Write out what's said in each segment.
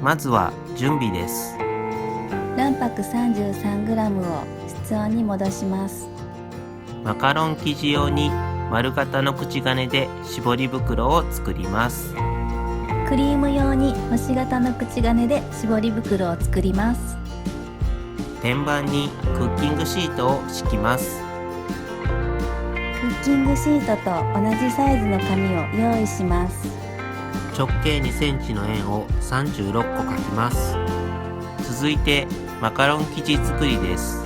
まずは準備です。卵白 33g を室温に戻します。マカロン生地用に丸型の口金で絞り袋を作ります。クリーム用に星型の口金で絞り袋を作ります。天板にクッキングシートを敷きます。クッキングシートと同じサイズの紙を用意します。直径2センチの円を36個描きます。続いてマカロン生地作りです。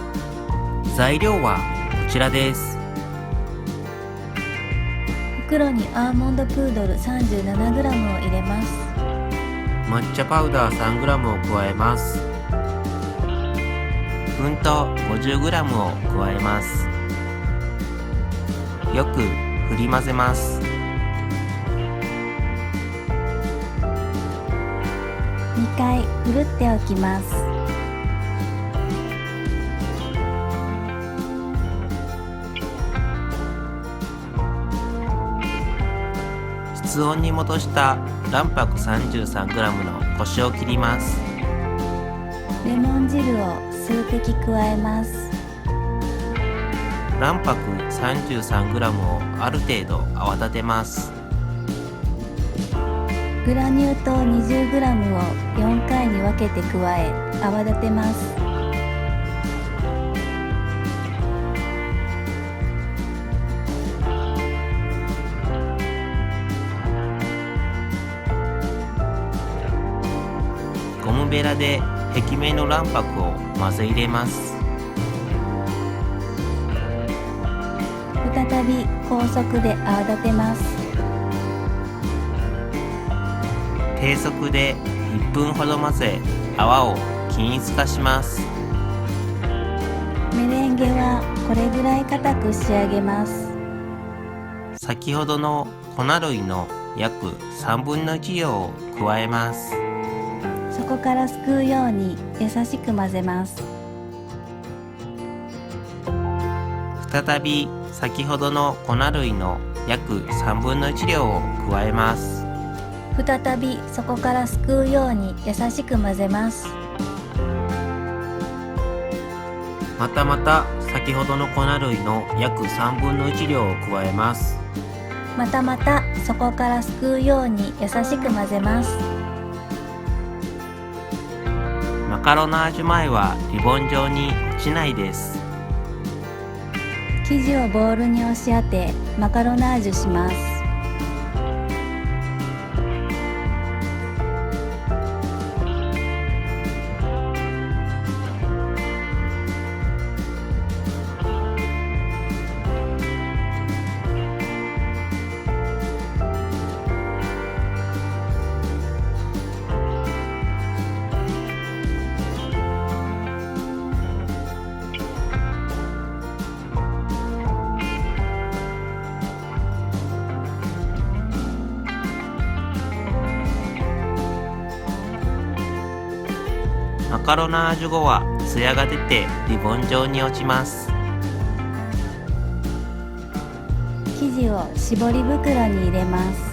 材料はこちらです。袋にアーモンドプードル 37g を入れます。抹茶パウダー 3g を加えます。粉糖 50g を加えます。よく振り混ぜます。2回ふるっておきます。室温に戻した卵白 33g のこしを切ります。レモン汁を数滴加えます。卵白 33g をある程度泡立てます。グラニュー糖 20g を4回に分けて加え泡立てます。ゴムベラで壁面の卵白を混ぜ入れます。再び高速で泡立てます。低速で1分ほど混ぜ泡を均一化します。メレンゲはこれぐらい固く仕上げます。先ほどの粉類の約3分の1量を加えます。そこからすくうように優しく混ぜます。再び先ほどの粉類の約3分の1量を加えます。再びそこからすくうように優しく混ぜます。また先ほどの粉類の約3分の1量を加えます。またそこからすくうように優しく混ぜます。マカロナージュ前はリボン状に落ちないです。生地をボウルに押し当てマカロナージュします。マカロナージュ後はツヤが出てリボン状に落ちます。生地を絞り袋に入れます。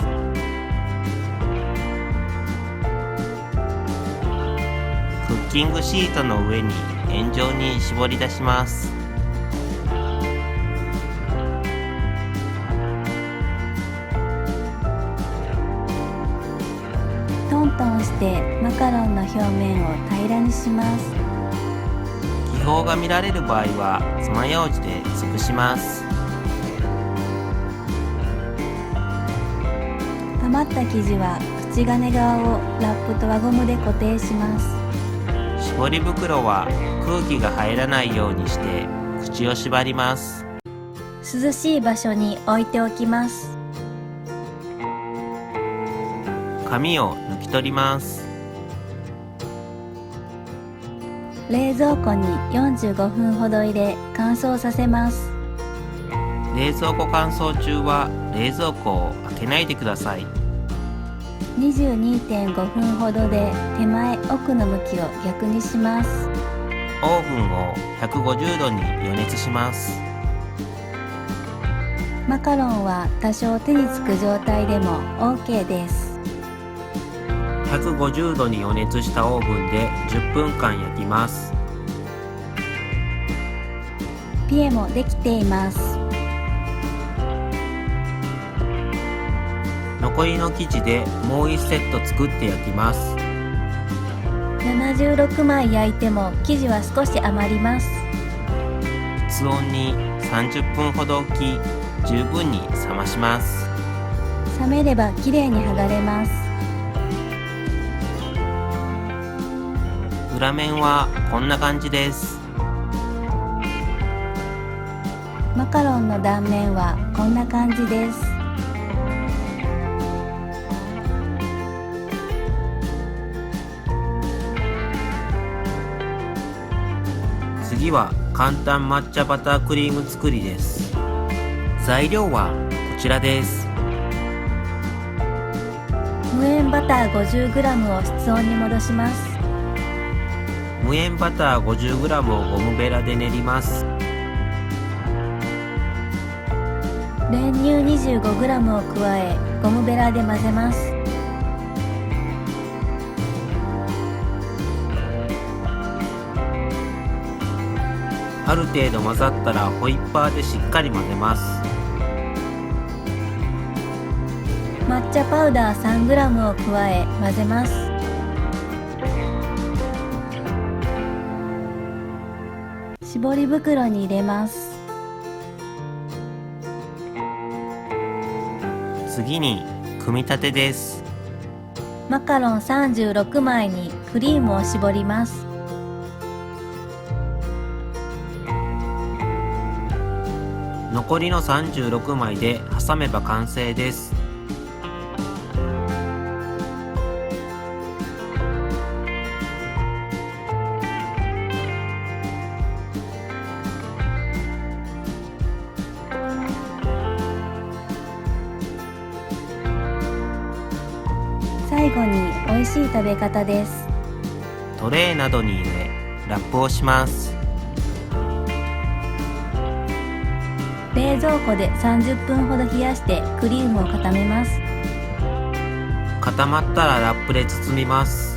クッキングシートの上に円状に絞り出します。トントンしてマカロンの表面を平らにします。気泡が見られる場合は爪楊枝で潰します。余った生地は口金側をラップと輪ゴムで固定します。絞り袋は空気が入らないようにして口を縛ります。涼しい場所に置いておきます。紙を抜き取ります。冷蔵庫に45分ほど入れ乾燥させます。冷蔵庫乾燥中は冷蔵庫を開けないでください。22.5 分ほどで手前奥の向きを逆にします。オーブンを150度に予熱します。マカロンは多少手につく状態でも OK です。150度に予熱したオーブンで10分間焼きます。ピエもできています。残りの生地でもう1セット作って焼きます。76枚焼いても生地は少し余ります。室温に30分ほど置き、十分に冷まします。冷めればきれいに剥がれます。裏面はこんな感じです。マカロンの断面はこんな感じです。次は簡単抹茶バタークリーム作りです。材料はこちらです。無塩バター 50g を室温に戻します。無塩バター 50g をゴムベラで練ります。練乳 25g を加えゴムベラで混ぜます。ある程度混ざったらホイッパーでしっかり混ぜます。抹茶パウダー 3g を加え混ぜます。絞り袋に入れます。次に組み立てです。マカロン36枚にクリームを絞ります。残りの36枚で挟めば完成です。最後に美味しい食べ方です。トレーなどに入れラップをします。冷蔵庫で30分ほど冷やしてクリームを固めます。固まったらラップで包みます。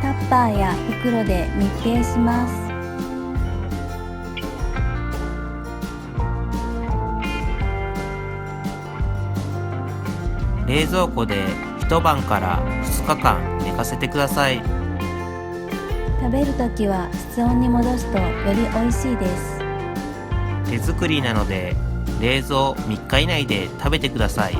タッパーや袋で密閉します。冷蔵庫で一晩から2日間寝かせてください。食べるときは室温に戻すとより美味しいです。手作りなので冷蔵3日以内で食べてください。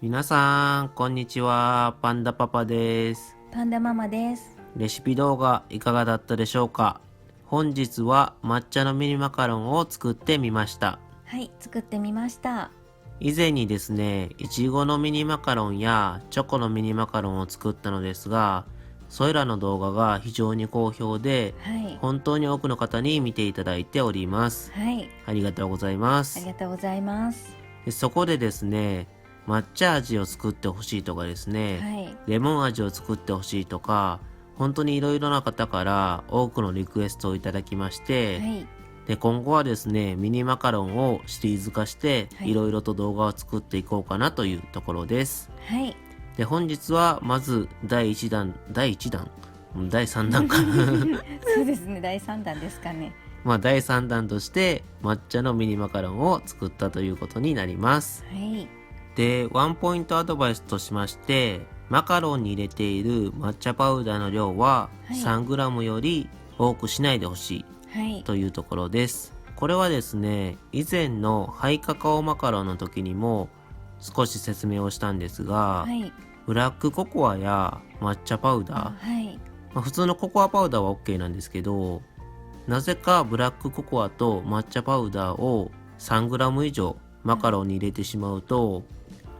皆さんこんにちは、パンダパパです。パンダママです。レシピ動画いかがだったでしょうか。本日は抹茶のミニマカロンを作ってみました。はい、作ってみました。以前にですね、いちごのミニマカロンやチョコのミニマカロンを作ったのですが、それらの動画が非常に好評で、はい、本当に多くの方に見ていただいております。はい、ありがとうございます。ありがとうございます。でそこでですね、抹茶味を作ってほしいとかですね、はい、レモン味を作ってほしいとか、本当にいろいろな方から多くのリクエストをいただきまして、はい、で今後はですね、ミニマカロンをシリーズ化してはいいろいろと動画を作っていこうかなというところです。はい、で本日はまず第3弾かそうですね、第3弾ですかね。第3弾として抹茶のミニマカロンを作ったということになります。はい、でワンポイントアドバイスとしまして、マカロンに入れている抹茶パウダーの量は 3g より多くしないでほしいというところです。これはですね、以前のハイカカオマカロンの時にも少し説明をしたんですが、はい、ブラックココアや抹茶パウダー、はい、普通のココアパウダーは OK なんですけど、なぜかブラックココアと抹茶パウダーを 3g 以上マカロンに入れてしまうと、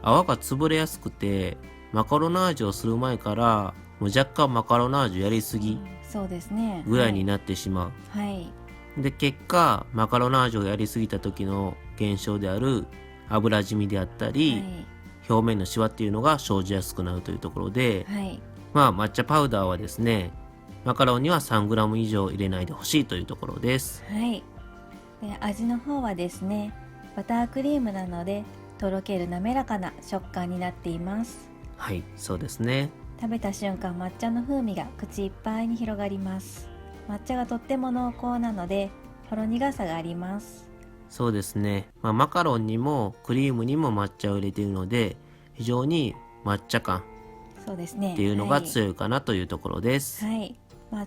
泡が潰れやすくて、マカロナージュをする前からもう若干マカロナージュやりすぎそうですねぐらいになってしまう。はい、で結果マカロナージュをやりすぎた時の現象である油染みであったり、はい、表面のシワっていうのが生じやすくなるというところで、はい、抹茶パウダーはですね、マカロンには 3g 以上入れないでほしいというところです。はい。で、味の方はですね、バタークリームなのでとろける滑らかな食感になっています。はい、そうですね。食べた瞬間、抹茶の風味が口いっぱいに広がります。抹茶がとっても濃厚なのでほろ苦さがあります。そうですね。マカロンにもクリームにも抹茶を入れているので、非常に抹茶感そうですね。っていうのが強いかなというところです。はい。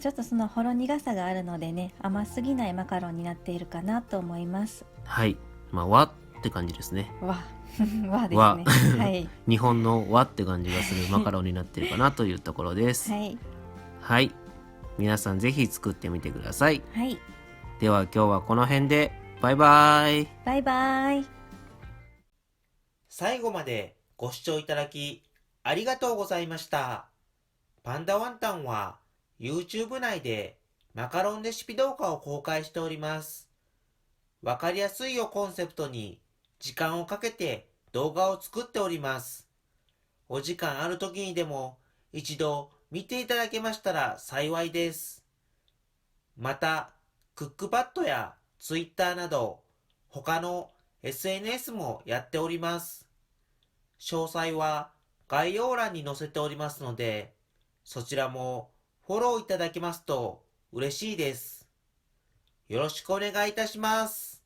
ちょっとそのほろ苦さがあるのでね、甘すぎないマカロンになっているかなと思います。はい。和って感じですね。和和ですね。はい。日本の和って感じがするマカロンになっているかなというところです。はい。はい。皆さんぜひ作ってみてください。はい。では今日はこの辺でバイバイ。バイバイ。最後までご視聴いただきありがとうございました。パンダワンタンは YouTube 内でマカロンレシピ動画を公開しております。わかりやすいをコンセプトに時間をかけて動画を作っております。お時間ある時にでも一度見ていただけましたら幸いです。また、クックパッドや Twitter など他の SNS もやっております。詳細は概要欄に載せておりますので、そちらもフォローいただけますと嬉しいです。よろしくお願いいたします。